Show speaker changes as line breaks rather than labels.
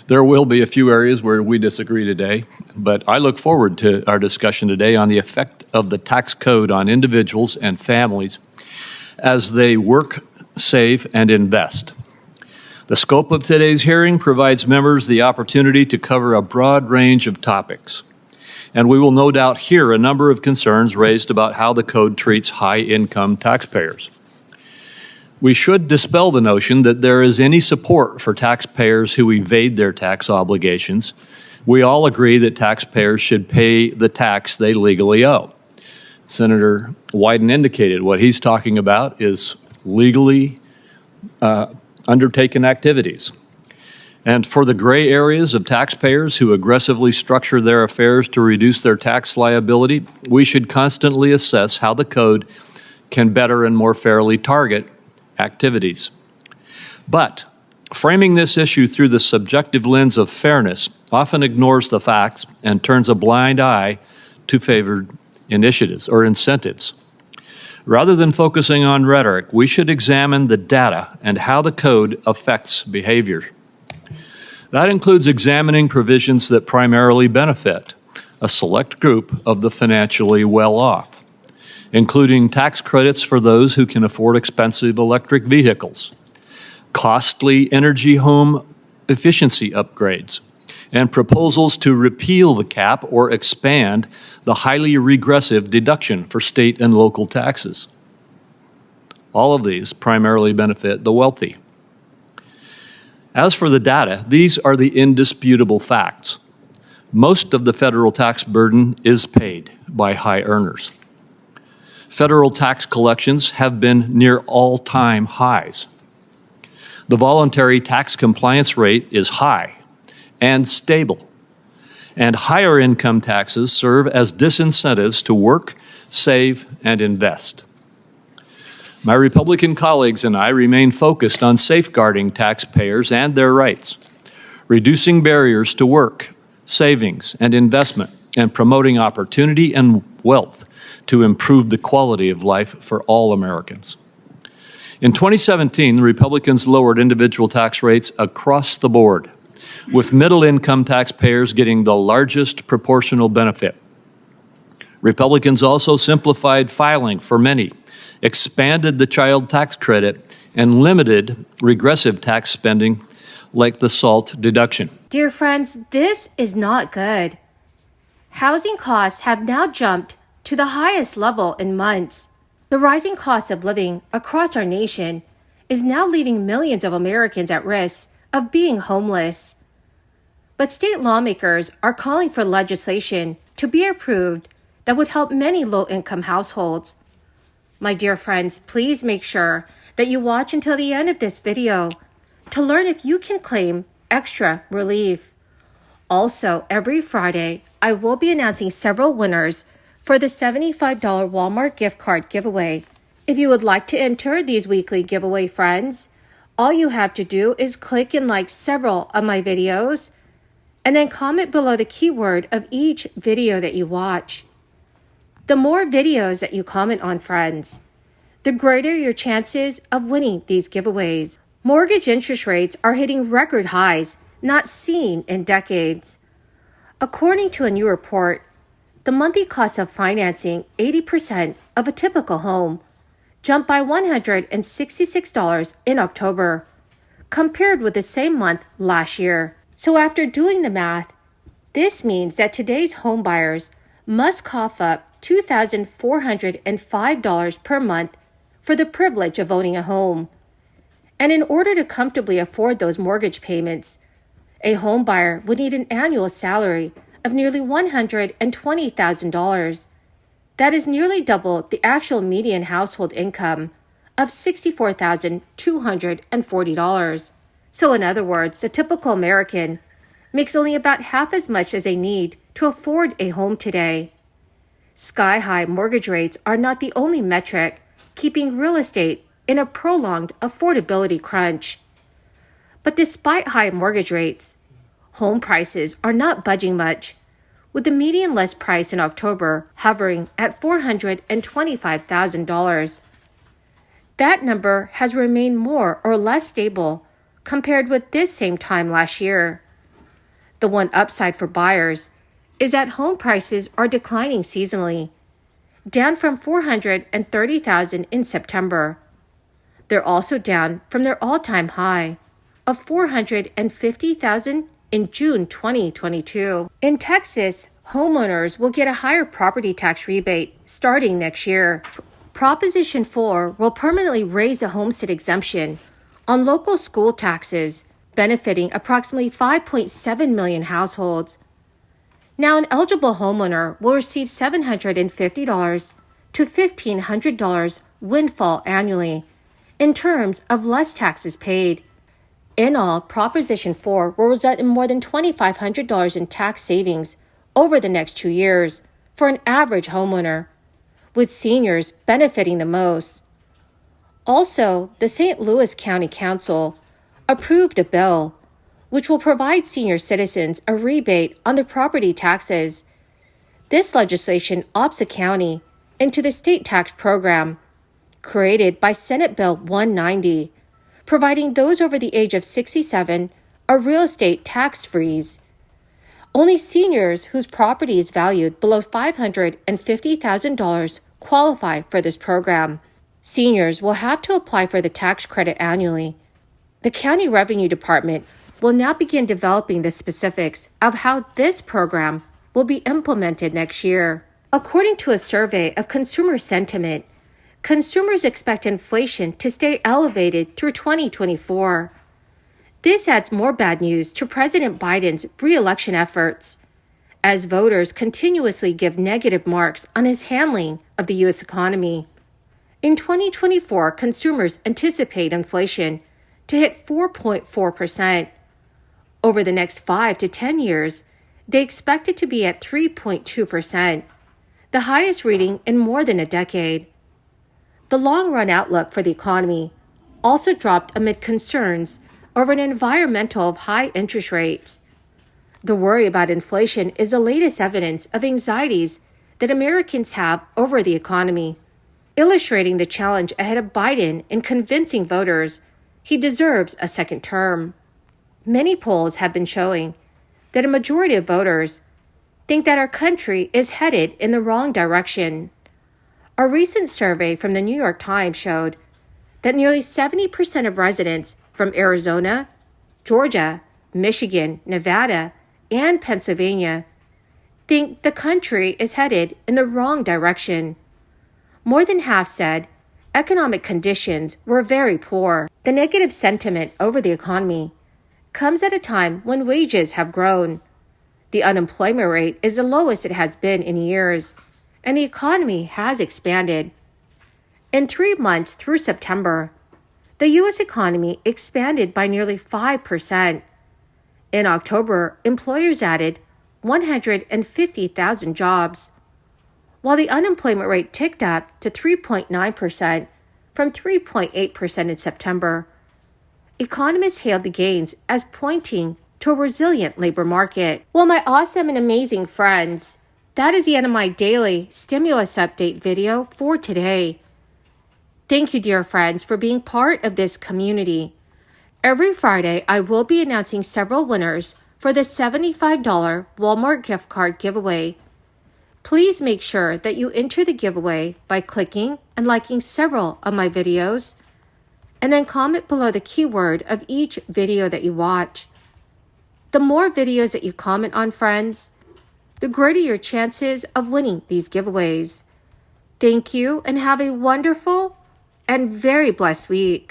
There will be a few areas where we disagree today, but I look forward to our discussion today on the effect of the tax code on individuals and families as they work, save, and invest. The scope of today's hearing provides members the opportunity to cover a broad range of topics, and we will no doubt hear a number of concerns raised about how the code treats high-income taxpayers. We should dispel the notion that there is any support for taxpayers who evade their tax obligations. We all agree that taxpayers should pay the tax they legally owe. Senator Wyden indicated what he's talking about is legally undertaken activities. And for the gray areas of taxpayers who aggressively structure their affairs to reduce their tax liability, we should constantly assess how the code can better and more fairly target activities. But framing this issue through the subjective lens of fairness often ignores the facts and turns a blind eye to favored initiatives or incentives. Rather than focusing on rhetoric, we should examine the data and how the code affects behavior. That includes examining provisions that primarily benefit a select group of the financially well-off, including tax credits for those who can afford expensive electric vehicles, costly energy home efficiency upgrades, and proposals to repeal the cap or expand the highly regressive deduction for state and local taxes. All of these primarily benefit the wealthy. As for the data, these are the indisputable facts. Most of the federal tax burden is paid by high earners. Federal tax collections have been near all-time highs. The voluntary tax compliance rate is high and stable, and higher income taxes serve as disincentives to work, save, and invest. My Republican colleagues and I remain focused on safeguarding taxpayers and their rights, reducing barriers to work, savings, and investment, and promoting opportunity and wealth to improve the quality of life for all Americans. In 2017, the Republicans lowered individual tax rates across the board, with middle-income taxpayers getting the largest proportional benefit. Republicans also simplified filing for many, expanded the child tax credit, and limited regressive tax spending like the SALT deduction.
Dear friends, this is not good. Housing costs have now jumped to the highest level in months. The rising cost of living across our nation is now leaving millions of Americans at risk of being homeless. But state lawmakers are calling for legislation to be approved that would help many low-income households. My dear friends, please make sure that you watch until the end of this video to learn if you can claim extra relief. Also, every Friday, I will be announcing several winners for the $75 Walmart gift card giveaway. If you would like to enter these weekly giveaway, friends, all you have to do is click and like several of my videos and then comment below the keyword of each video that you watch. The more videos that you comment on, friends, the greater your chances of winning these giveaways. Mortgage interest rates are hitting record highs not seen in decades. According to a new report, the monthly cost of financing 80% of a typical home jumped by $166 in October, compared with the same month last year. So after doing the math, this means that today's home buyers must cough up $2,405 per month for the privilege of owning a home. And in order to comfortably afford those mortgage payments, a home buyer would need an annual salary of nearly $120,000. That is nearly double the actual median household income of $64,240. So in other words, the typical American makes only about half as much as they need to afford a home today. Sky-high mortgage rates are not the only metric keeping real estate in a prolonged affordability crunch. But despite high mortgage rates, home prices are not budging much, with the median list price in October hovering at $425,000. That number has remained more or less stable compared with this same time last year. The one upside for buyers is that home prices are declining seasonally, down from $430,000 in September. They're also down from their all-time high of $450,000 in June 2022. In Texas, homeowners will get a higher property tax rebate starting next year. Proposition 4 will permanently raise the homestead exemption on local school taxes, benefiting approximately 5.7 million households. Now, an eligible homeowner will receive $750 to $1,500 windfall annually in terms of less taxes paid. In all, Proposition 4 will result in more than $2,500 in tax savings over the next 2 years for an average homeowner, with seniors benefiting the most. Also, the St. Louis County Council approved a bill which will provide senior citizens a rebate on their property taxes. This legislation opts a county into the state tax program created by Senate Bill 190, providing those over the age of 67 a real estate tax freeze. Only seniors whose property is valued below $550,000 qualify for this program. Seniors will have to apply for the tax credit annually. The County Revenue Department will now begin developing the specifics of how this program will be implemented next year. According to a survey of consumer sentiment, consumers expect inflation to stay elevated through 2024. This adds more bad news to President Biden's re-election efforts, as voters continuously give negative marks on his handling of the U.S. economy. In 2024, consumers anticipate inflation to hit 4.4%. Over the next 5 to 10 years, they expect it to be at 3.2%, the highest reading in more than a decade. The long-run outlook for the economy also dropped amid concerns over an environmental of high interest rates. The worry about inflation is the latest evidence of anxieties that Americans have over the economy, illustrating the challenge ahead of Biden in convincing voters he deserves a second term. Many polls have been showing that a majority of voters think that our country is headed in the wrong direction. A recent survey from the New York Times showed that nearly 70% of residents from Arizona, Georgia, Michigan, Nevada, and Pennsylvania think the country is headed in the wrong direction. More than half said economic conditions were very poor. The negative sentiment over the economy comes at a time when wages have grown. The unemployment rate is the lowest it has been in years, and the economy has expanded. In 3 months through September, the U.S. economy expanded by nearly 5%. In October, employers added 150,000 jobs, while the unemployment rate ticked up to 3.9% from 3.8% in September. Economists hailed the gains as pointing to a resilient labor market. Well, my awesome and amazing friends, that is the end of my daily stimulus update video for today. Thank you, dear friends, for being part of this community. Every Friday, I will be announcing several winners for the $75 Walmart gift card giveaway. Please make sure that you enter the giveaway by clicking and liking several of my videos, and then comment below the keyword of each video that you watch. The more videos that you comment on, friends, the greater your chances of winning these giveaways. Thank you and have a wonderful and very blessed week.